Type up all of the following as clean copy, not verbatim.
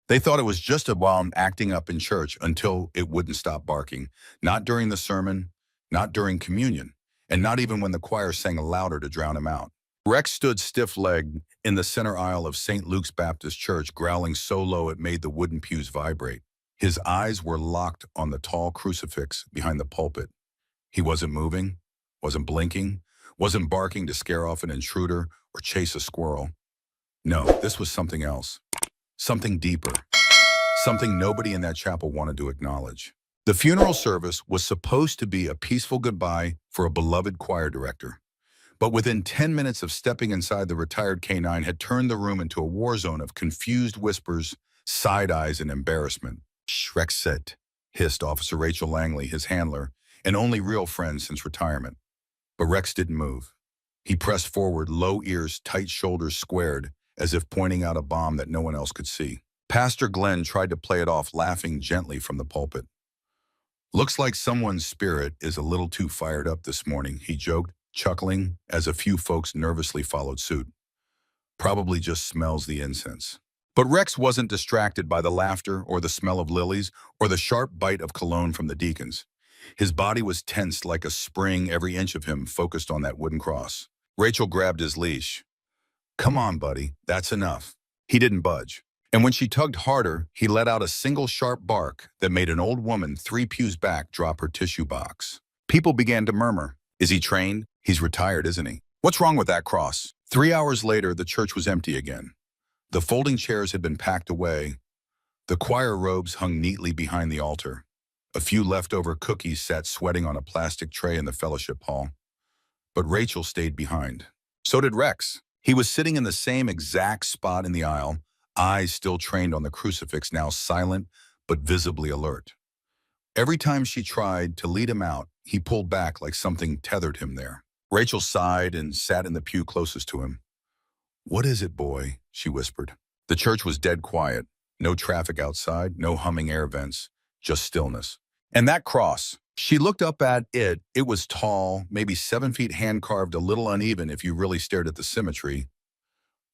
They thought it was just a while acting up in church until it wouldn't stop barking. Not during the sermon, not during communion, and not even when the choir sang louder to drown him out. Rex stood stiff-legged in the center aisle of St. Luke's Baptist Church, growling so low it made the wooden pews vibrate. His eyes were locked on the tall crucifix behind the pulpit. He wasn't moving, wasn't blinking, wasn't barking to scare off an intruder or chase a squirrel. No, this was something else. Something deeper. Something nobody in that chapel wanted to acknowledge. The funeral service was supposed to be a peaceful goodbye for a beloved choir director. But within 10 minutes of stepping inside, the retired K-9 had turned the room into a war zone of confused whispers, side eyes, and embarrassment. Shrek said, hissed Officer Rachel Langley, his handler, and only real friend since retirement. But Rex didn't move. He pressed forward, low ears, tight shoulders squared, as if pointing out a bomb that no one else could see. Pastor Glenn tried to play it off, laughing gently from the pulpit. "Looks like someone's spirit is a little too fired up this morning," he joked, chuckling as a few folks nervously followed suit. "Probably just smells the incense." But Rex wasn't distracted by the laughter or the smell of lilies or the sharp bite of cologne from the deacons. His body was tensed like a spring, every inch of him focused on that wooden cross. Rachel grabbed his leash. "Come on, buddy, that's enough." He didn't budge. And when she tugged harder, he let out a single sharp bark that made an old woman 3 pews back drop her tissue box. People began to murmur, "Is he trained? He's retired, isn't he? What's wrong with that cross?" 3 hours later, the church was empty again. The folding chairs had been packed away. The choir robes hung neatly behind the altar. A few leftover cookies sat sweating on a plastic tray in the fellowship hall. But Rachel stayed behind. So did Rex. He was sitting in the same exact spot in the aisle, eyes still trained on the crucifix, now silent but visibly alert. Every time she tried to lead him out, he pulled back like something tethered him there. Rachel sighed and sat in the pew closest to him. "What is it, boy?" she whispered. The church was dead quiet. No traffic outside, no humming air vents, just stillness. And that cross. She looked up at it. It was tall, maybe 7 feet, hand-carved, a little uneven if you really stared at the symmetry.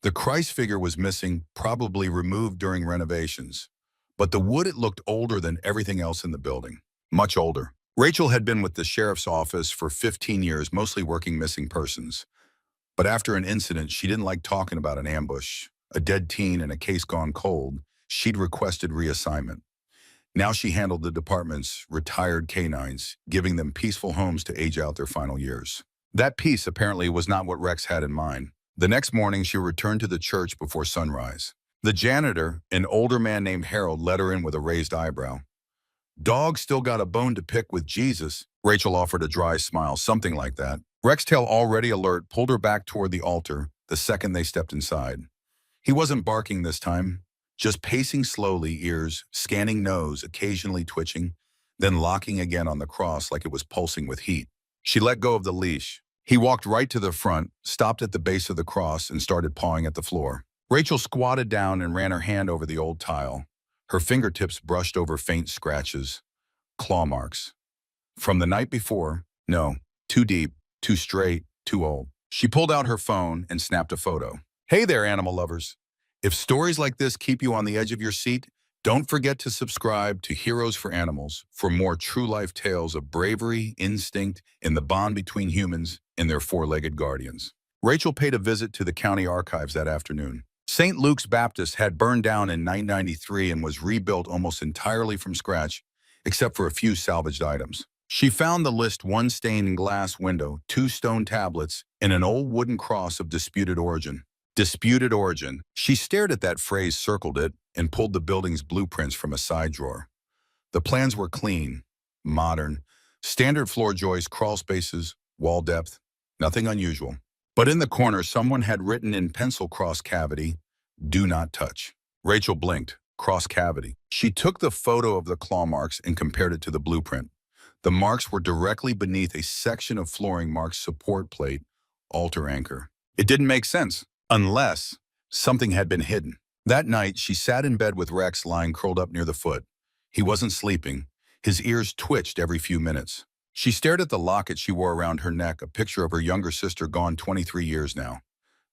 The Christ figure was missing, probably removed during renovations. But the wood, it looked older than everything else in the building. Much older. Rachel had been with the sheriff's office for 15 years, mostly working missing persons. But after an incident, she didn't like talking about an ambush, a dead teen, and a case gone cold. She'd requested reassignment. Now she handled the department's retired K-9s, giving them peaceful homes to age out their final years. That peace apparently was not what Rex had in mind. The next morning, she returned to the church before sunrise. The janitor, an older man named Harold, let her in with a raised eyebrow. "Dog still got a bone to pick with Jesus," Rachel offered a dry smile, something like that. Rextail, already alert, pulled her back toward the altar the second they stepped inside. He wasn't barking this time, just pacing slowly, ears scanning, nose occasionally twitching, then locking again on the cross like it was pulsing with heat. She let go of the leash. He walked right to the front, stopped at the base of the cross, and started pawing at the floor. Rachel squatted down and ran her hand over the old tile. Her fingertips brushed over faint scratches, claw marks. From the night before, no, too deep, too straight, too old. She pulled out her phone and snapped a photo. "Hey there, animal lovers. If stories like this keep you on the edge of your seat, don't forget to subscribe to Heroes for Animals for more true-life tales of bravery, instinct, and the bond between humans and their four-legged guardians." Rachel paid a visit to the county archives that afternoon. St. Luke's Baptist had burned down in 1993 and was rebuilt almost entirely from scratch, except for a few salvaged items. She found the list: 1 stained glass window, 2 stone tablets, and an old wooden cross of disputed origin. Disputed origin. She stared at that phrase, circled it, and pulled the building's blueprints from a side drawer. The plans were clean, modern, standard floor joists, crawl spaces, wall depth, nothing unusual. But in the corner, someone had written in pencil, "cross cavity, do not touch." Rachel blinked. Cross cavity. She took the photo of the claw marks and compared it to the blueprint. The marks were directly beneath a section of flooring marked support plate, altar anchor. It didn't make sense, unless something had been hidden. That night, she sat in bed with Rex lying curled up near the foot. He wasn't sleeping. His ears twitched every few minutes. She stared at the locket she wore around her neck, a picture of her younger sister gone 23 years now.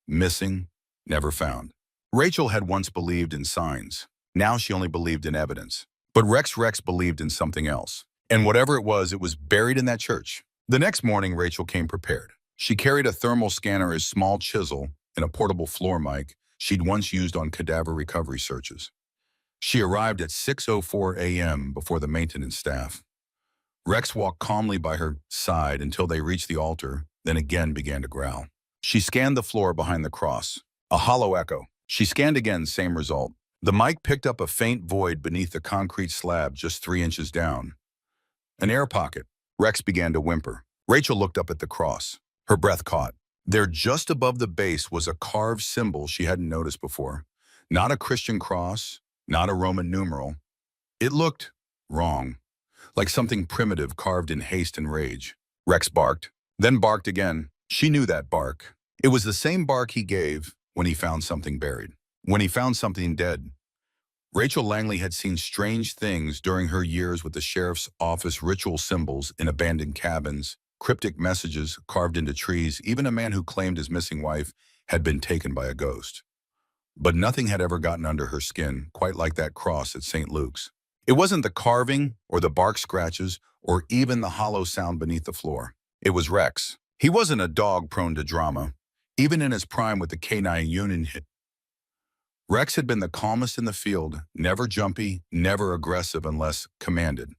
Missing, never found. Rachel had once believed in signs. Now she only believed in evidence. But Rex believed in something else. And whatever it was buried in that church. The next morning, Rachel came prepared. She carried a thermal scanner, a small chisel, and a portable floor mic she'd once used on cadaver recovery searches. She arrived at 6:04 a.m. before the maintenance staff. Rex walked calmly by her side until they reached the altar, then again began to growl. She scanned the floor behind the cross. A hollow echo. She scanned again, same result. The mic picked up a faint void beneath the concrete slab just 3 inches down. An air pocket. Rex began to whimper. Rachel looked up at the cross. Her breath caught. There, just above the base, was a carved symbol she hadn't noticed before. Not a Christian cross, not a Roman numeral. It looked wrong, like something primitive carved in haste and rage. Rex barked, then barked again. She knew that bark. It was the same bark he gave when he found something buried, when he found something dead. Rachel Langley had seen strange things during her years with the sheriff's office: ritual symbols in abandoned cabins, cryptic messages carved into trees. Even a man who claimed his missing wife had been taken by a ghost. But nothing had ever gotten under her skin, quite like that cross at St. Luke's. It wasn't the carving or the bark scratches or even the hollow sound beneath the floor. It was Rex. He wasn't a dog prone to drama, even in his prime with the canine unit. Rex had been the calmest in the field, never jumpy, never aggressive unless commanded.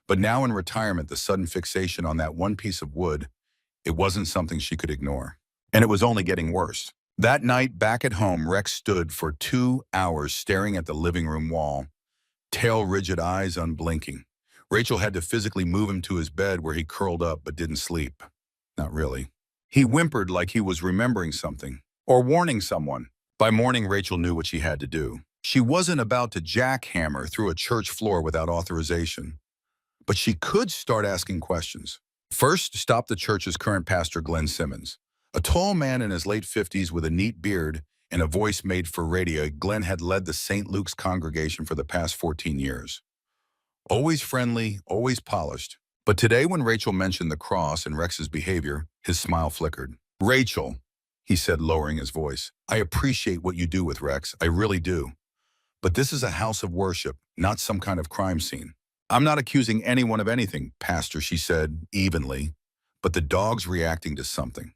But now in retirement, the sudden fixation on that one piece of wood, it wasn't something she could ignore. And it was only getting worse. That night, back at home, Rex stood for 2 hours staring at the living room wall, tail rigid, eyes unblinking. Rachel had to physically move him to his bed, where he curled up but didn't sleep. Not really. He whimpered like he was remembering something or warning someone. By morning, Rachel knew what she had to do. She wasn't about to jackhammer through a church floor without authorization, but she could start asking questions. First, stop the church's current pastor, Glenn Simmons. A tall man in his late 50s with a neat beard and a voice made for radio, Glenn had led the St. Luke's congregation for the past 14 years. Always friendly, always polished. But today, when Rachel mentioned the cross and Rex's behavior, his smile flickered. "Rachel," he said, lowering his voice, "I appreciate what you do with Rex, I really do. But this is a house of worship, not some kind of crime scene." "I'm not accusing anyone of anything, Pastor," she said evenly, "but the dog's reacting to something.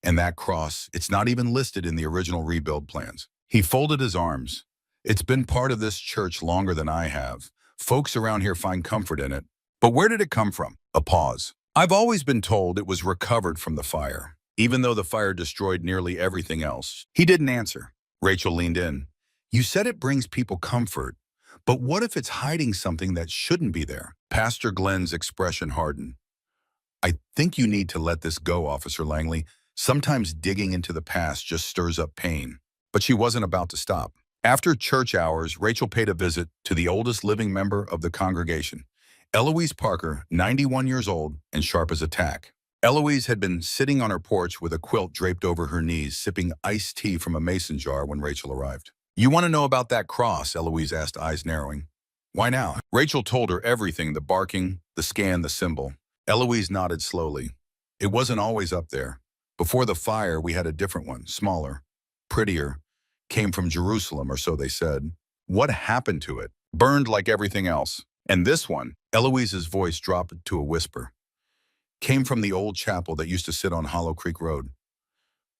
And that cross, it's not even listed in the original rebuild plans." He folded his arms. "It's been part of this church longer than I have. Folks around here find comfort in it. But where did it come from?" A pause. "I've always been told it was recovered from the fire, even though the fire destroyed nearly everything else." He didn't answer. Rachel leaned in. "You said it brings people comfort, but what if it's hiding something that shouldn't be there?" Pastor Glenn's expression hardened. "I think you need to let this go, Officer Langley. Sometimes digging into the past just stirs up pain." But she wasn't about to stop. After church hours, Rachel paid a visit to the oldest living member of the congregation, Eloise Parker, 91 years old and sharp as a tack. Eloise had been sitting on her porch with a quilt draped over her knees, sipping iced tea from a mason jar when Rachel arrived. "You want to know about that cross?" Eloise asked, eyes narrowing. "Why now?" Rachel told her everything: the barking, the scan, the symbol. Eloise nodded slowly. "It wasn't always up there. Before the fire, we had a different one, smaller, prettier, came from Jerusalem, or so they said." "What happened to it?" "Burned like everything else. And this one," Eloise's voice dropped to a whisper, "came from the old chapel that used to sit on Hollow Creek Road.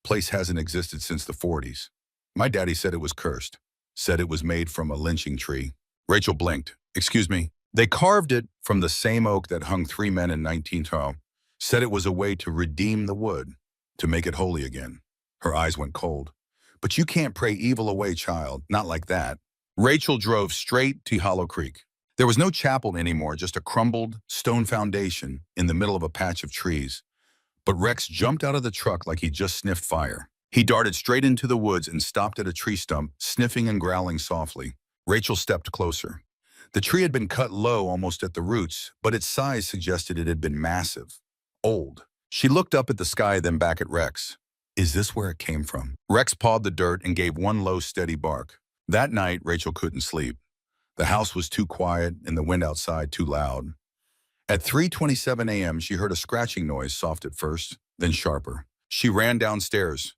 Place hasn't existed since the 40s. My daddy said it was cursed, said it was made from a lynching tree." Rachel blinked. "Excuse me." "They carved it from the same oak that hung 3 men in 1912. Said it was a way to redeem the wood, to make it holy again." Her eyes went cold. "But you can't pray evil away, child, not like that." Rachel drove straight to Hollow Creek. There was no chapel anymore, just a crumbled stone foundation in the middle of a patch of trees. But Rex jumped out of the truck like he just sniffed fire. He darted straight into the woods and stopped at a tree stump, sniffing and growling softly. Rachel stepped closer. The tree had been cut low, almost at the roots, but its size suggested it had been massive. Old. She looked up at the sky, then back at Rex. "Is this where it came from?" Rex pawed the dirt and gave one low, steady bark. That night, Rachel couldn't sleep. The house was too quiet and the wind outside too loud. At 3:27 a.m., she heard a scratching noise, soft at first, then sharper. She ran downstairs.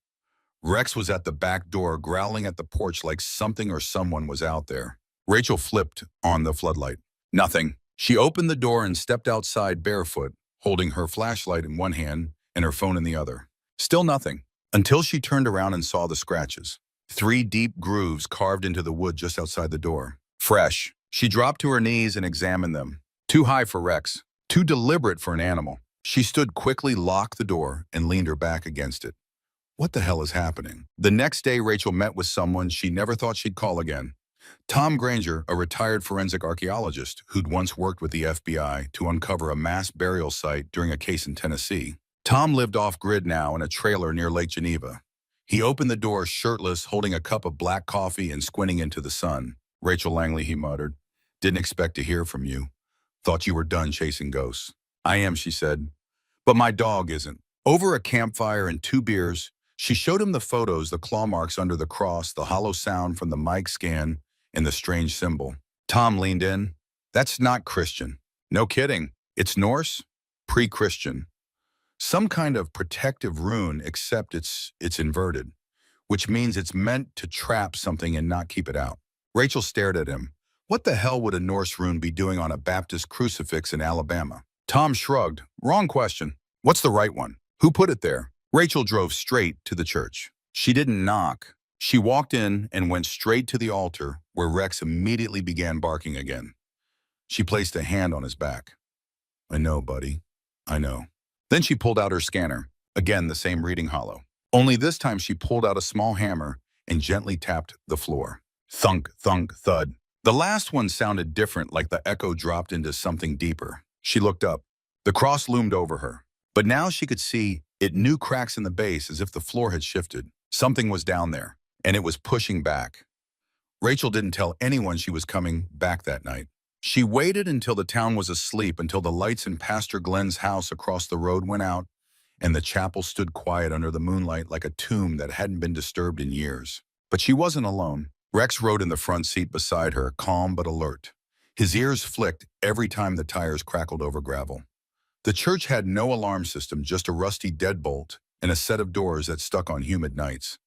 Rex was at the back door, growling at the porch like something or someone was out there. Rachel flipped on the floodlight. Nothing. She opened the door and stepped outside barefoot, holding her flashlight in one hand and her phone in the other. Still nothing, until she turned around and saw the scratches. 3 deep grooves carved into the wood just outside the door. Fresh. She dropped to her knees and examined them. Too high for Rex. Too deliberate for an animal. She stood quickly, locked the door, and leaned her back against it. What the hell is happening? The next day, Rachel met with someone she never thought she'd call again. Tom Granger, a retired forensic archaeologist who'd once worked with the FBI to uncover a mass burial site during a case in Tennessee. Tom lived off-grid now in a trailer near Lake Geneva. He opened the door shirtless, holding a cup of black coffee and squinting into the sun. "Rachel Langley," he muttered. "Didn't expect to hear from you. Thought you were done chasing ghosts." "I am," she said. "But my dog isn't." Over a campfire and 2 beers, she showed him the photos, the claw marks under the cross, the hollow sound from the mic scan, and the strange symbol. Tom leaned in. "That's not Christian." "No kidding. It's Norse? Pre-Christian. Some kind of protective rune, except it's inverted, which means it's meant to trap something and not keep it out." Rachel stared at him. What the hell would a Norse rune be doing on a Baptist crucifix in Alabama? Tom shrugged. "Wrong question. What's the right one? Who put it there?" Rachel drove straight to the church. She didn't knock. She walked in and went straight to the altar, where Rex immediately began barking again. She placed a hand on his back. "I know, buddy. I know." Then she pulled out her scanner. Again, the same reading hollow. Only this time she pulled out a small hammer and gently tapped the floor. Thunk, thunk, thud. The last one sounded different, like the echo dropped into something deeper. She looked up. The cross loomed over her. But now she could see it knew cracks in the base, as if the floor had shifted. Something was down there, and it was pushing back. Rachel didn't tell anyone she was coming back that night. She waited until the town was asleep, until the lights in Pastor Glenn's house across the road went out, and the chapel stood quiet under the moonlight like a tomb that hadn't been disturbed in years. But she wasn't alone. Rex rode in the front seat beside her, calm but alert. His ears flicked every time the tires crackled over gravel. The church had no alarm system, just a rusty deadbolt and a set of doors that stuck on humid nights.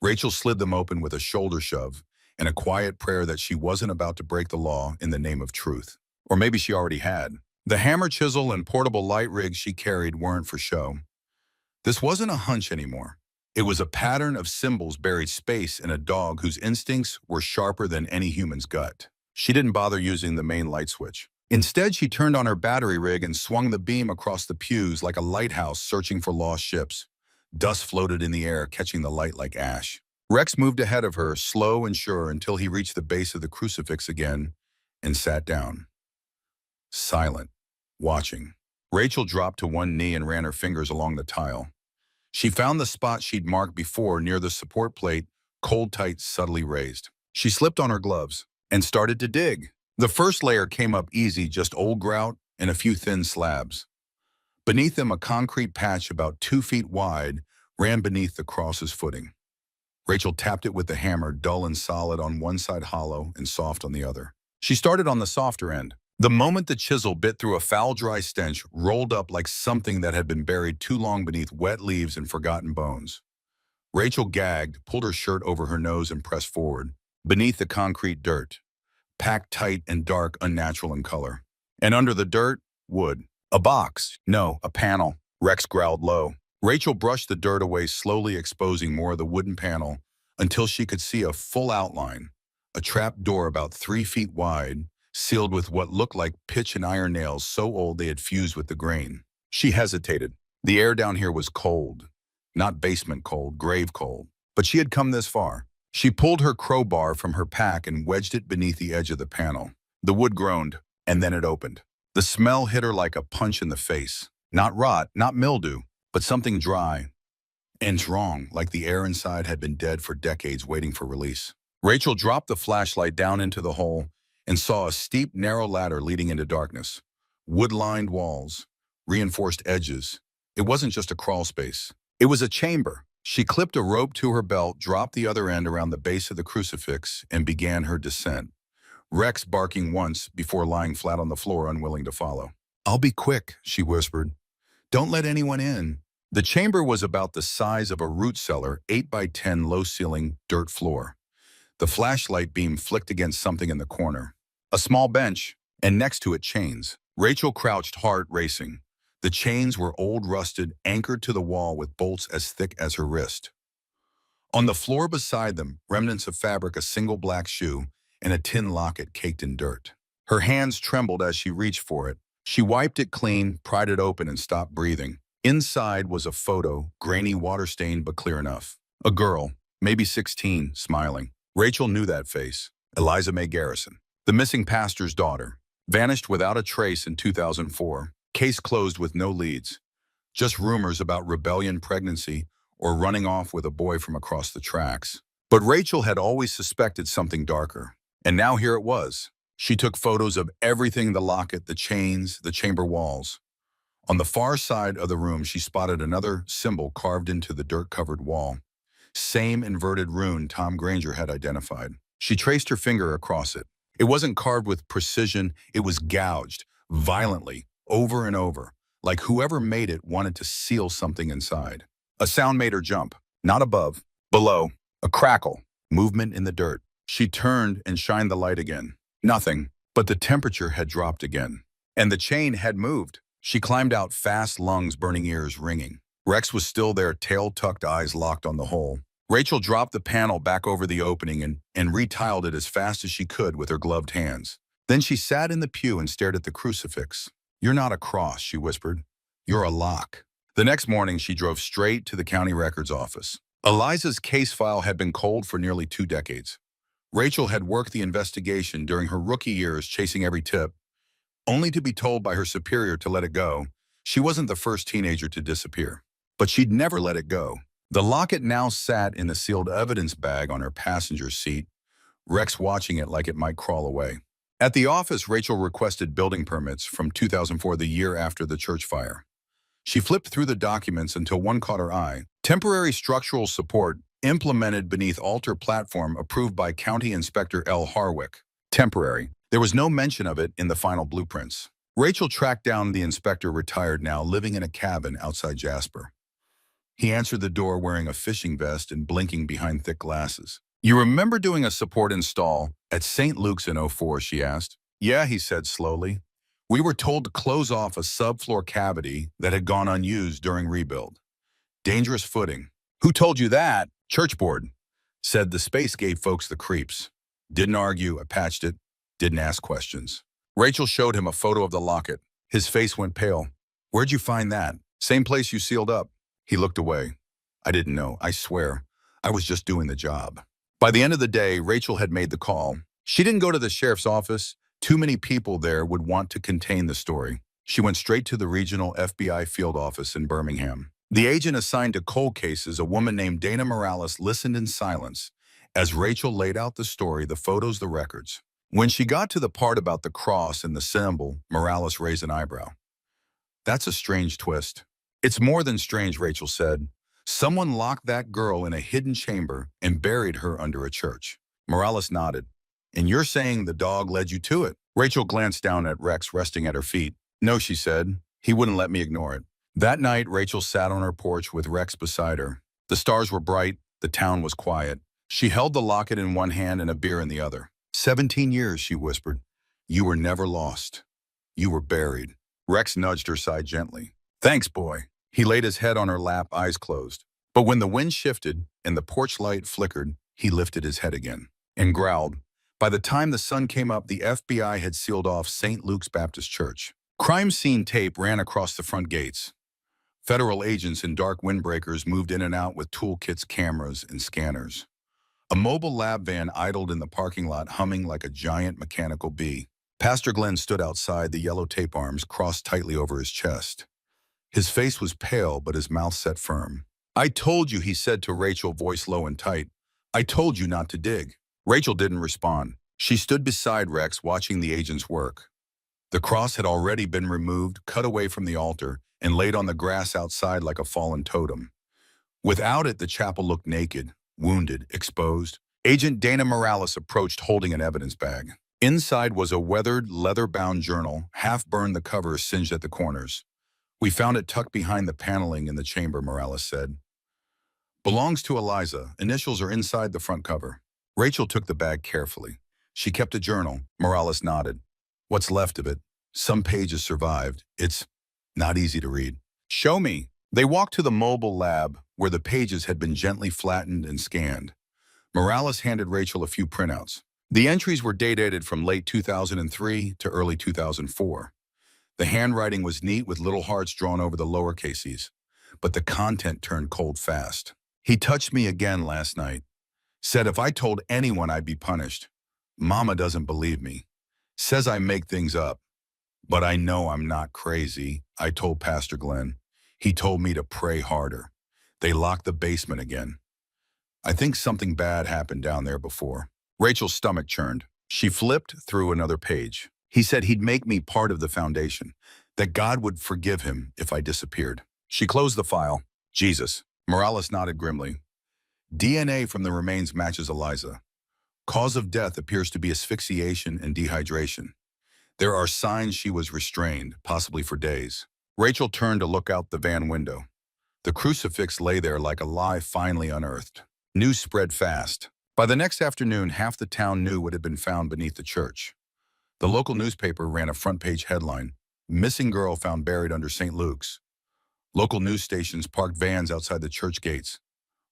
Rachel slid them open with a shoulder shove and a quiet prayer that she wasn't about to break the law in the name of truth. Or maybe she already had. The hammer, chisel, and portable light rig she carried weren't for show. This wasn't a hunch anymore. It was a pattern of symbols buried space in a dog whose instincts were sharper than any human's gut. She didn't bother using the main light switch. Instead, she turned on her battery rig and swung the beam across the pews like a lighthouse searching for lost ships. Dust floated in the air, catching the light like ash. Rex moved ahead of her, slow and sure, until he reached the base of the crucifix again and sat down. Silent, watching. Rachel dropped to one knee and ran her fingers along the tile. She found the spot she'd marked before near the support plate, cold tight, subtly raised. She slipped on her gloves and started to dig. The first layer came up easy, just old grout and a few thin slabs. Beneath them, a concrete patch about 2 feet wide ran beneath the cross's footing. Rachel tapped it with the hammer, dull and solid on one side, hollow and soft on the other. She started on the softer end. The moment the chisel bit through, a foul, dry stench rolled up like something that had been buried too long beneath wet leaves and forgotten bones. Rachel gagged, pulled her shirt over her nose and pressed forward. Beneath the concrete, dirt, packed tight and dark, unnatural in color. And under the dirt, wood. A box. No, a panel. Rex growled low. Rachel brushed the dirt away, slowly exposing more of the wooden panel until she could see a full outline. A trap door about 3 feet wide, sealed with what looked like pitch and iron nails so old they had fused with the grain. She hesitated. The air down here was cold. Not basement cold, grave cold. But she had come this far. She pulled her crowbar from her pack and wedged it beneath the edge of the panel. The wood groaned, and then it opened. The smell hit her like a punch in the face. Not rot, not mildew, but something dry and strong, like the air inside had been dead for decades, waiting for release. Rachel dropped the flashlight down into the hole and saw a steep, narrow ladder leading into darkness. Wood-lined walls, reinforced edges. It wasn't just a crawl space. It was a chamber. She clipped a rope to her belt, dropped the other end around the base of the crucifix, and began her descent. Rex barking once before lying flat on the floor, unwilling to follow. "I'll be quick," she whispered. "Don't let anyone in." The chamber was about the size of a root cellar, 8 by 10 low-ceiling dirt floor. The flashlight beam flicked against something in the corner. A small bench, and next to it chains. Rachel crouched, heart racing. The chains were old, rusted, anchored to the wall with bolts as thick as her wrist. On the floor beside them, remnants of fabric, a single black shoe, and a tin locket caked in dirt. Her hands trembled as she reached for it. She wiped it clean, pried it open, and stopped breathing. Inside was a photo, grainy, water-stained, but clear enough. A girl, maybe 16, smiling. Rachel knew that face. Eliza May Garrison, the missing pastor's daughter. Vanished without a trace in 2004. Case closed with no leads. Just rumors about rebellion, pregnancy, or running off with a boy from across the tracks. But Rachel had always suspected something darker. And now here it was. She took photos of everything: the locket, the chains, the chamber walls. On the far side of the room, she spotted another symbol carved into the dirt-covered wall. Same inverted rune Tom Granger had identified. She traced her finger across it. It wasn't carved with precision, it was gouged, violently, over and over, like whoever made it wanted to seal something inside. A sound made her jump. Not above, below. A crackle, movement in the dirt. She turned and shined the light again. Nothing, but the temperature had dropped again. And the chain had moved. She climbed out fast, lungs burning, ears ringing. Rex was still there, tail tucked, eyes locked on the hole. Rachel dropped the panel back over the opening and retiled it as fast as she could with her gloved hands. Then she sat in the pew and stared at the crucifix. "You're not a cross," she whispered. "You're a lock." The next morning, she drove straight to the county records office. Eliza's case file had been cold for nearly 2 decades. Rachel had worked the investigation during her rookie years, chasing every tip, only to be told by her superior to let it go. She wasn't the first teenager to disappear, but she'd never let it go. The locket now sat in the sealed evidence bag on her passenger seat, Rex watching it like it might crawl away. At the office, Rachel requested building permits from 2004, the year after the church fire. She flipped through the documents until one caught her eye. Temporary structural support implemented beneath altar platform approved by County Inspector L. Harwick. Temporary. There was no mention of it in the final blueprints. Rachel tracked down the inspector, retired now, living in a cabin outside Jasper. He answered the door wearing a fishing vest and blinking behind thick glasses. "You remember doing a support install at St. Luke's in '04, she asked. "Yeah," he said slowly. "We were told to close off a subfloor cavity that had gone unused during rebuild. Dangerous footing." "Who told you that?" "Church board. Said the space gave folks the creeps." Didn't argue, I patched it, didn't ask questions. Rachel showed him a photo of the locket. His face went pale. "Where'd you find that?" "Same place you sealed up." He looked away. "I didn't know, I swear. I was just doing the job." By the end of the day, Rachel had made the call. She didn't go to the sheriff's office. Too many people there would want to contain the story. She went straight to the regional FBI field office in Birmingham. The agent assigned to cold cases, a woman named Dana Morales, listened in silence as Rachel laid out the story, the photos, the records. When she got to the part about the cross and the symbol, Morales raised an eyebrow. "That's a strange twist." "It's more than strange," Rachel said. "Someone locked that girl in a hidden chamber and buried her under a church." Morales nodded. "And you're saying the dog led you to it?" Rachel glanced down at Rex resting at her feet. "No," she said. "He wouldn't let me ignore it." That night, Rachel sat on her porch with Rex beside her. The stars were bright, the town was quiet. She held the locket in one hand and a beer in the other. 17 years, she whispered. "You were never lost. You were buried." Rex nudged her side gently. "Thanks, boy." He laid his head on her lap, eyes closed. But when the wind shifted and the porch light flickered, he lifted his head again and growled. By the time the sun came up, the FBI had sealed off St. Luke's Baptist Church. Crime scene tape ran across the front gates. Federal agents in dark windbreakers moved in and out with toolkits, cameras, and scanners. A mobile lab van idled in the parking lot, humming like a giant mechanical bee. Pastor Glenn stood outside, the yellow tape arms crossed tightly over his chest. His face was pale, but his mouth set firm. "I told you," he said to Rachel, voice low and tight. "I told you not to dig." Rachel didn't respond. She stood beside Rex, watching the agents work. The cross had already been removed, cut away from the altar, and laid on the grass outside like a fallen totem. Without it, the chapel looked naked, wounded, exposed. Agent Dana Morales approached, holding an evidence bag. Inside was a weathered, leather-bound journal, half-burned, the cover singed at the corners. "We found it tucked behind the paneling in the chamber," Morales said. "Belongs to Eliza. Initials are inside the front cover." Rachel took the bag carefully. She kept a journal. Morales nodded. What's left of it? Some pages survived. It's not easy to read. Show me. They walked to the mobile lab where the pages had been gently flattened and scanned. Morales handed Rachel a few printouts. The entries were dated from late 2003 to early 2004. The handwriting was neat with little hearts drawn over the lower cases, but the content turned cold fast. He touched me again last night. Said if I told anyone I'd be punished. Mama doesn't believe me. Says I make things up. But I know I'm not crazy, I told Pastor Glenn. He told me to pray harder. They locked the basement again. I think something bad happened down there before. Rachel's stomach churned. She flipped through another page. He said he'd make me part of the foundation, that God would forgive him if I disappeared. She closed the file. Jesus. Morales nodded grimly. DNA from the remains matches Eliza. Cause of death appears to be asphyxiation and dehydration. There are signs she was restrained, possibly for days. Rachel turned to look out the van window. The crucifix lay there like a lie finally unearthed. News spread fast. By the next afternoon, half the town knew what had been found beneath the church. The local newspaper ran a front-page headline, "Missing Girl Found Buried Under St. Luke's." Local news stations parked vans outside the church gates.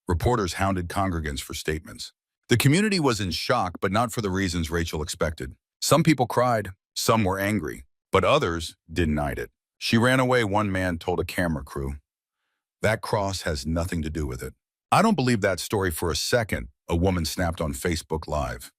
Reporters hounded congregants for statements. The community was in shock, but not for the reasons Rachel expected. Some people cried, some were angry, but others denied it. She ran away, one man told a camera crew. That cross has nothing to do with it. I don't believe that story for a second, a woman snapped on Facebook Live.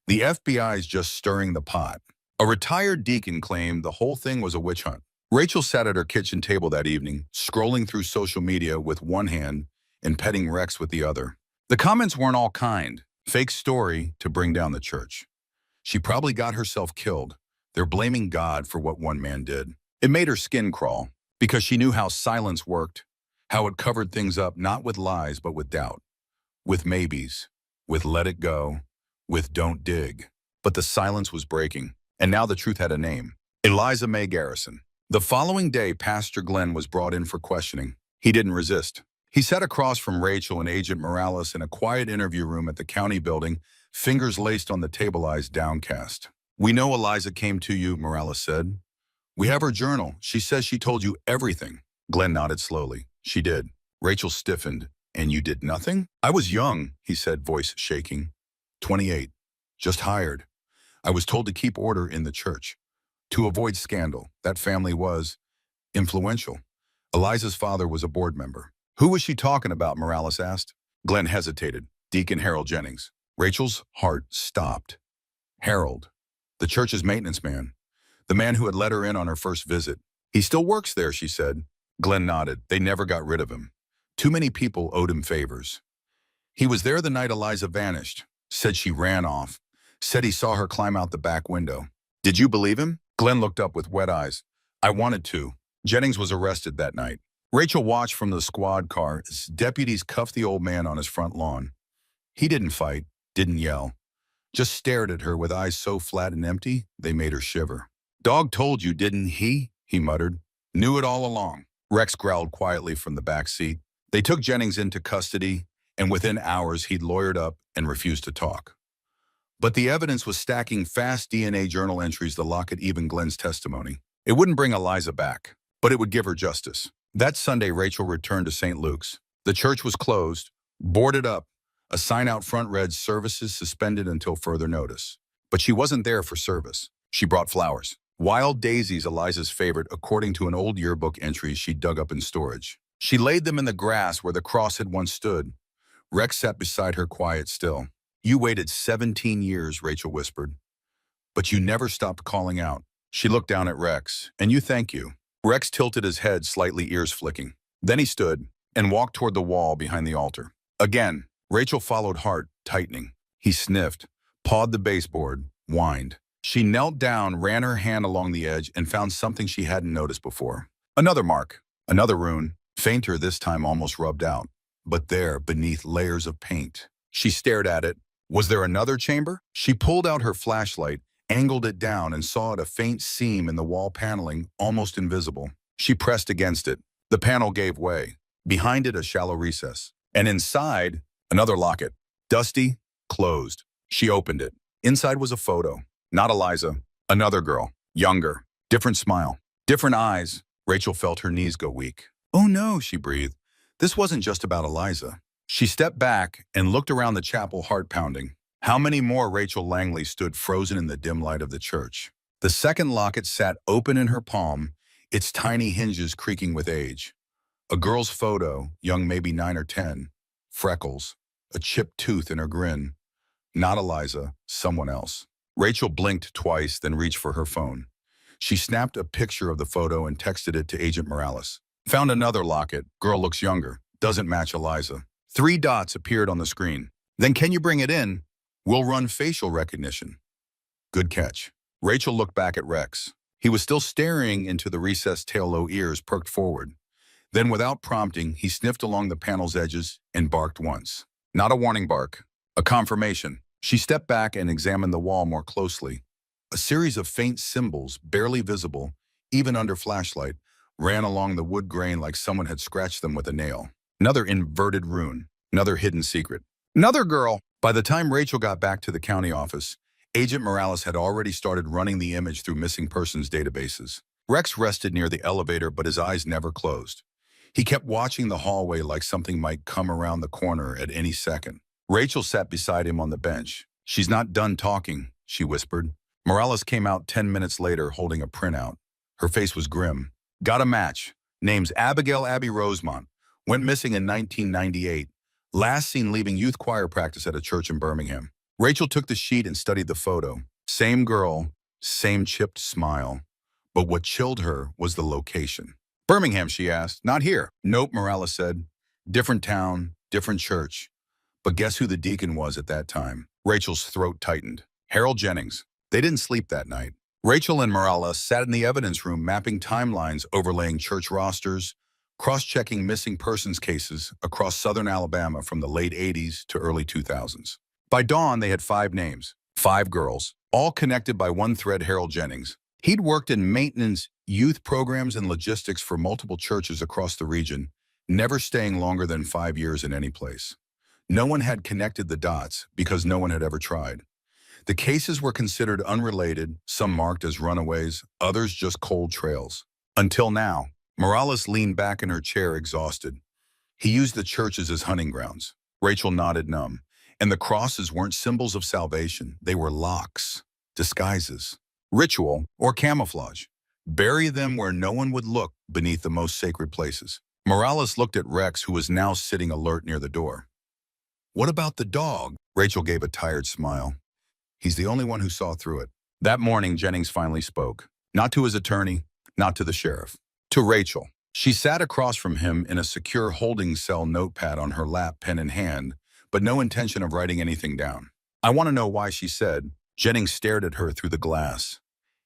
The FBI's just stirring the pot. A retired deacon claimed the whole thing was a witch hunt. Rachel sat at her kitchen table that evening, scrolling through social media with one hand and petting Rex with the other. The comments weren't all kind. Fake story to bring down the church. She probably got herself killed. They're blaming God for what one man did. It made her skin crawl because she knew how silence worked, how it covered things up not with lies but with doubt, with maybes, with let it go, with don't dig. But the silence was breaking, and now the truth had a name. Eliza May Garrison. The following day, Pastor Glenn was brought in for questioning. He didn't resist. He sat across from Rachel and Agent Morales in a quiet interview room at the county building, fingers laced on the table, eyes downcast. "We know Eliza came to you," Morales said. "We have her journal. She says she told you everything." Glenn nodded slowly. "She did." Rachel stiffened. "And you did nothing?" "I was young," he said, voice shaking. 28. Just hired. I was told to keep order in the church. To avoid scandal. That family was influential. Eliza's father was a board member. "Who was she talking about?" Morales asked. Glenn hesitated. "Deacon Harold Jennings." Rachel's heart stopped. Harold, the church's maintenance man. The man who had let her in on her first visit. "He still works there," she said. Glenn nodded. "They never got rid of him. Too many people owed him favors. He was there the night Eliza vanished. Said she ran off. Said he saw her climb out the back window." "Did you believe him?" Glenn looked up with wet eyes. "I wanted to." Jennings was arrested that night. Rachel watched from the squad car as deputies cuffed the old man on his front lawn. He didn't fight, didn't yell, just stared at her with eyes so flat and empty they made her shiver. "Dog told you, didn't he?" he muttered. "Knew it all along." Rex growled quietly from the back seat. They took Jennings into custody, and within hours he'd lawyered up and refused to talk. But the evidence was stacking fast. DNA journal entries, the locket, even Glenn's testimony. It wouldn't bring Eliza back, but it would give her justice. That Sunday, Rachel returned to St. Luke's. The church was closed, boarded up. A sign out front read, "Services suspended until further notice." But she wasn't there for service. She brought flowers. Wild daisies, Eliza's favorite, according to an old yearbook entry she dug up in storage. She laid them in the grass where the cross had once stood. Rex sat beside her, quiet still. "You waited 17 years, Rachel whispered. "But you never stopped calling out." She looked down at Rex. "And you, thank you." Rex tilted his head slightly, ears flicking. Then he stood and walked toward the wall behind the altar. Again, Rachel followed, heart tightening. He sniffed, pawed the baseboard, whined. She knelt down, ran her hand along the edge, and found something she hadn't noticed before. Another mark, another rune, fainter this time, almost rubbed out. But there, beneath layers of paint. She stared at it. Was there another chamber? She pulled out her flashlight, angled it down, and saw it, a faint seam in the wall paneling, almost invisible. She pressed against it. The panel gave way. Behind it, a shallow recess. And inside, another locket. Dusty, closed. She opened it. Inside was a photo. Not Eliza. Another girl. Younger. Different smile. Different eyes. Rachel felt her knees go weak. Oh no, she breathed. This wasn't just about Eliza. She stepped back and looked around the chapel, heart pounding. How many more Rachel Langley stood frozen in the dim light of the church? The second locket sat open in her palm, its tiny hinges creaking with age. A girl's photo, young maybe 9 or 10. Freckles. A chipped tooth in her grin. Not Eliza, someone else. Rachel blinked twice, then reached for her phone. She snapped a picture of the photo and texted it to Agent Morales. Found another locket. Girl looks younger. Doesn't match Eliza. 3 dots appeared on the screen. Then can you bring it in? We'll run facial recognition. Good catch. Rachel looked back at Rex. He was still staring into the recessed tail-low ears perked forward. Then without prompting, he sniffed along the panel's edges and barked once. Not a warning bark. A confirmation. She stepped back and examined the wall more closely. A series of faint symbols, barely visible, even under flashlight, ran along the wood grain like someone had scratched them with a nail. Another inverted rune. Another hidden secret. Another girl! By the time Rachel got back to the county office, Agent Morales had already started running the image through missing persons databases. Rex rested near the elevator, but his eyes never closed. He kept watching the hallway like something might come around the corner at any second. Rachel sat beside him on the bench. She's not done talking, she whispered. Morales came out 10 minutes later holding a printout. Her face was grim. Got a match. Name's Abigail Abby Rosemont. Went missing in 1998. Last seen leaving youth choir practice at a church in Birmingham. Rachel took the sheet and studied the photo. Same girl, same chipped smile. But what chilled her was the location. Birmingham, she asked. Not here. Nope, Morales said. Different town, different church. But guess who the deacon was at that time? Rachel's throat tightened. Harold Jennings. They didn't sleep that night. Rachel and Morales sat in the evidence room mapping timelines, overlaying church rosters, cross-checking missing persons cases across southern Alabama from the late 80s to early 2000s. By dawn, they had 5 names, 5 girls, all connected by one thread: Harold Jennings. He'd worked in maintenance, youth programs, and logistics for multiple churches across the region, never staying longer than 5 years in any place. No one had connected the dots because no one had ever tried. The cases were considered unrelated, some marked as runaways, others just cold trails. Until now. Morales leaned back in her chair, exhausted. He used the churches as hunting grounds. Rachel nodded numb. And the crosses weren't symbols of salvation. They were locks, disguises, ritual, or camouflage. Bury them where no one would look, beneath the most sacred places. Morales looked at Rex, who was now sitting alert near the door. What about the dog? Rachel gave a tired smile. He's the only one who saw through it. That morning, Jennings finally spoke. Not to his attorney, not to the sheriff. To Rachel. She sat across from him in a secure holding cell notepad on her lap, pen in hand, but no intention of writing anything down. I want to know why, she said. Jennings stared at her through the glass.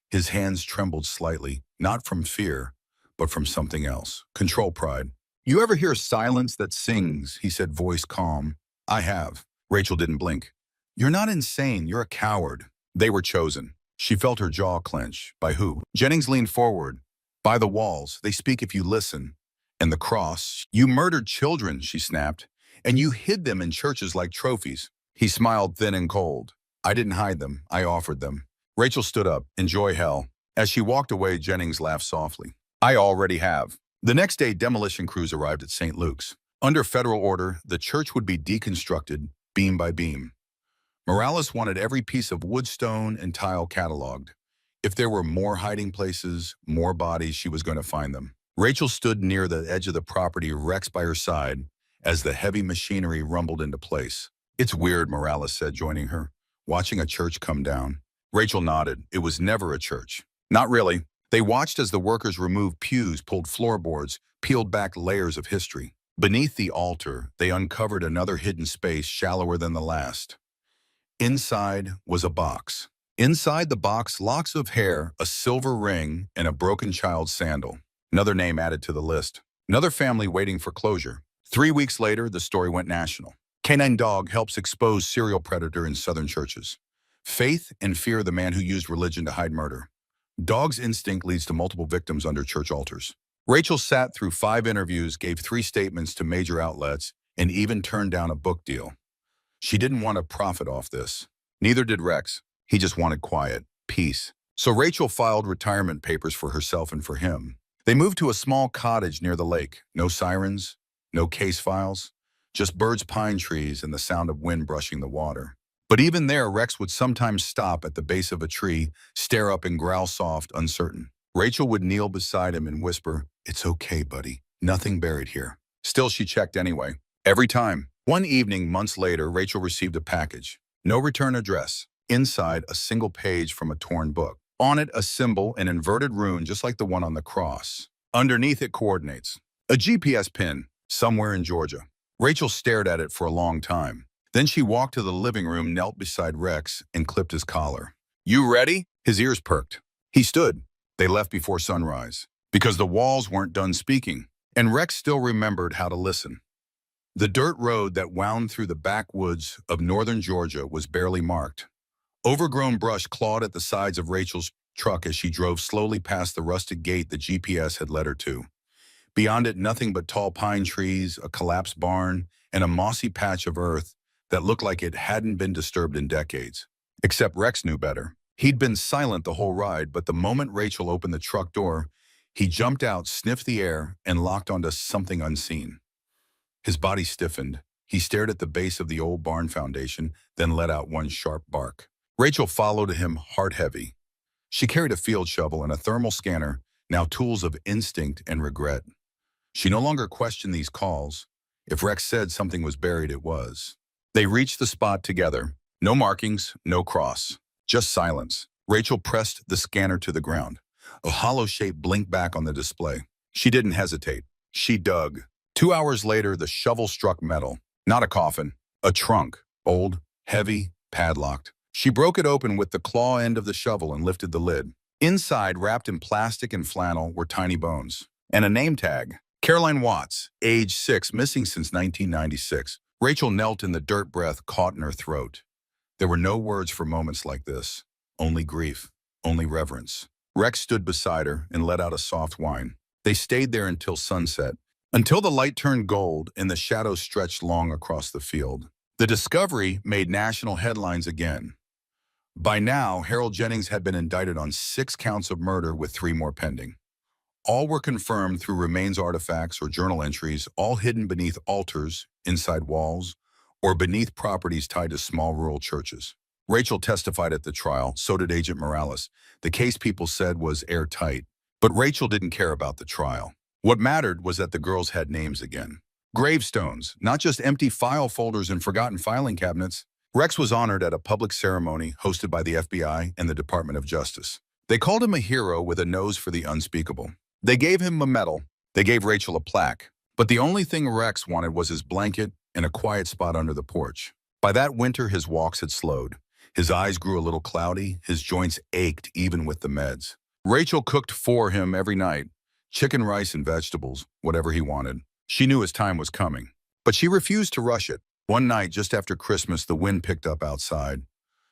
His hands trembled slightly, not from fear, but from something else. Control pride. You ever hear silence that sings? He said, voice calm. I have. Rachel didn't blink. You're not insane. You're a coward. They were chosen. She felt her jaw clench. By who? Jennings leaned forward. By the walls. They speak if you listen. And the cross. You murdered children, she snapped. And you hid them in churches like trophies. He smiled, thin and cold. I didn't hide them. I offered them. Rachel stood up. Enjoy hell. As she walked away, Jennings laughed softly. I already have. The next day, demolition crews arrived at St. Luke's. Under federal order, the church would be deconstructed, beam by beam. Morales wanted every piece of wood, stone, and tile cataloged. If there were more hiding places, more bodies, she was going to find them. Rachel stood near the edge of the property, Rex by her side, as the heavy machinery rumbled into place. It's weird, Morales said, joining her, watching a church come down. Rachel nodded. It was never a church. Not really. They watched as the workers removed pews, pulled floorboards, peeled back layers of history. Beneath the altar, they uncovered another hidden space shallower than the last. Inside was a box. Inside the box, locks of hair, a silver ring, and a broken child's sandal. Another name added to the list. Another family waiting for closure. 3 weeks later, the story went national. Canine dog helps expose serial predator in southern churches. Faith and fear the man who used religion to hide murder. Dog's instinct leads to multiple victims under church altars. Rachel sat through 5 interviews, gave 3 statements to major outlets, and even turned down a book deal. She didn't want to profit off this. Neither did Rex. He just wanted quiet, peace. So Rachel filed retirement papers for herself and for him. They moved to a small cottage near the lake. No sirens, no case files, just birds, pine trees, and the sound of wind brushing the water. But even there, Rex would sometimes stop at the base of a tree, stare up and growl soft, uncertain. Rachel would kneel beside him and whisper, "It's okay, buddy. Nothing buried here." Still, she checked anyway. Every time. One evening, months later, Rachel received a package. No return address. Inside, a single page from a torn book. On it, a symbol, an inverted rune, just like the one on the cross. Underneath it, coordinates. A GPS pin, somewhere in Georgia. Rachel stared at it for a long time. Then she walked to the living room, knelt beside Rex, and clipped his collar. "You ready?" His ears perked. He stood. They left before sunrise, because the walls weren't done speaking, and Rex still remembered how to listen. The dirt road that wound through the backwoods of northern Georgia was barely marked. Overgrown brush clawed at the sides of Rachel's truck as she drove slowly past the rusted gate the GPS had led her to. Beyond it, nothing but tall pine trees, a collapsed barn, and a mossy patch of earth that looked like it hadn't been disturbed in decades. Except Rex knew better. He'd been silent the whole ride, but the moment Rachel opened the truck door, he jumped out, sniffed the air, and locked onto something unseen. His body stiffened. He stared at the base of the old barn foundation, then let out one sharp bark. Rachel followed him, heart heavy. She carried a field shovel and a thermal scanner, now tools of instinct and regret. She no longer questioned these calls. If Rex said something was buried, it was. They reached the spot together. No markings, no cross, just silence. Rachel pressed the scanner to the ground. A hollow shape blinked back on the display. She didn't hesitate. She dug. 2 hours later, the shovel struck metal. Not a coffin, a trunk, old, heavy, padlocked. She broke it open with the claw end of the shovel and lifted the lid. Inside, wrapped in plastic and flannel, were tiny bones. And a name tag. Caroline Watts, age 6, missing since 1996. Rachel knelt in the dirt, breath caught in her throat. There were no words for moments like this. Only grief, only reverence. Rex stood beside her and let out a soft whine. They stayed there until sunset, until the light turned gold and the shadows stretched long across the field. The discovery made national headlines again. By now, Harold Jennings had been indicted on 6 counts of murder with 3 more pending. All were confirmed through remains artifacts or journal entries, all hidden beneath altars, inside walls, or beneath properties tied to small rural churches. Rachel testified at the trial, so did Agent Morales. The case, people said, was airtight. But Rachel didn't care about the trial. What mattered was that the girls had names again. Gravestones, not just empty file folders and forgotten filing cabinets. Rex was honored at a public ceremony hosted by the FBI and the Department of Justice. They called him a hero with a nose for the unspeakable. They gave him a medal. They gave Rachel a plaque. But the only thing Rex wanted was his blanket and a quiet spot under the porch. By that winter, his walks had slowed. His eyes grew a little cloudy. His joints ached even with the meds. Rachel cooked for him every night. Chicken, rice, and vegetables, whatever he wanted. She knew his time was coming. But she refused to rush it. One night, just after Christmas, the wind picked up outside.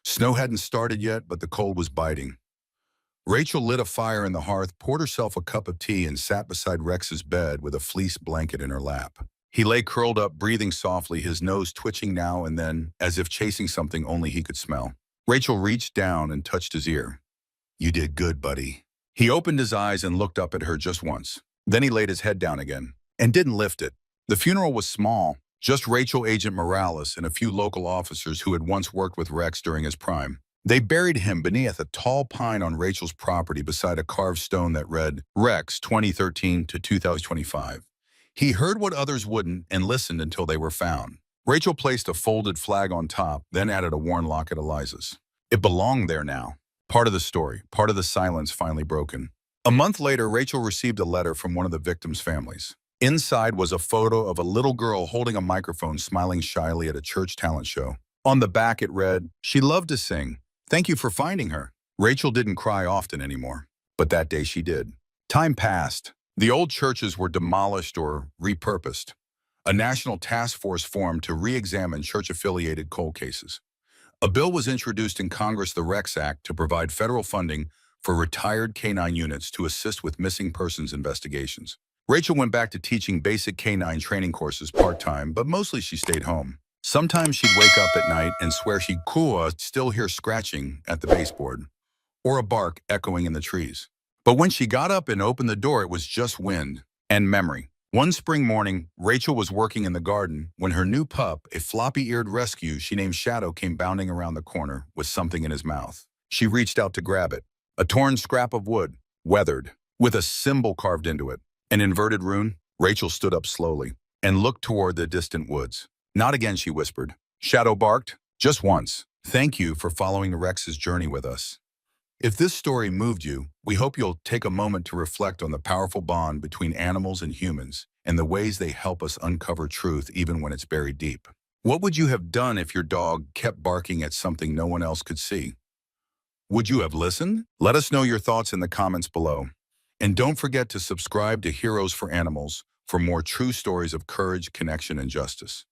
Snow hadn't started yet, but the cold was biting. Rachel lit a fire in the hearth, poured herself a cup of tea, and sat beside Rex's bed with a fleece blanket in her lap. He lay curled up, breathing softly, his nose twitching now and then, as if chasing something only he could smell. Rachel reached down and touched his ear. "You did good, buddy." He opened his eyes and looked up at her just once. Then he laid his head down again, and didn't lift it. The funeral was small. Just Rachel, Agent Morales, and a few local officers who had once worked with Rex during his prime. They buried him beneath a tall pine on Rachel's property beside a carved stone that read, "Rex, 2013 to 2025. He heard what others wouldn't and listened until they were found." Rachel placed a folded flag on top, then added a worn locket Eliza's. It belonged there now. Part of the story, part of the silence finally broken. A month later, Rachel received a letter from one of the victims' families. Inside was a photo of a little girl holding a microphone, smiling shyly at a church talent show. On the back it read, "She loved to sing. Thank you for finding her." Rachel didn't cry often anymore, but that day she did. Time passed. The old churches were demolished or repurposed. A national task force formed to re-examine church-affiliated cold cases. A bill was introduced in Congress, the Rex Act, to provide federal funding for retired K-9 units to assist with missing persons investigations. Rachel went back to teaching basic K-9 training courses part-time, but mostly she stayed home. Sometimes she'd wake up at night and swear she'd still hear scratching at the baseboard, or a bark echoing in the trees. But when she got up and opened the door, it was just wind and memory. One spring morning, Rachel was working in the garden when her new pup, a floppy-eared rescue she named Shadow, came bounding around the corner with something in his mouth. She reached out to grab it. A torn scrap of wood, weathered, with a symbol carved into it. An inverted rune. Rachel stood up slowly and looked toward the distant woods. Not again, she whispered. Shadow barked. Just once. Thank you for following Rex's journey with us. If this story moved you, we hope you'll take a moment to reflect on the powerful bond between animals and humans and the ways they help us uncover truth even when it's buried deep. What would you have done if your dog kept barking at something no one else could see? Would you have listened? Let us know your thoughts in the comments below. And don't forget to subscribe to Heroes for Animals for more true stories of courage, connection, and justice.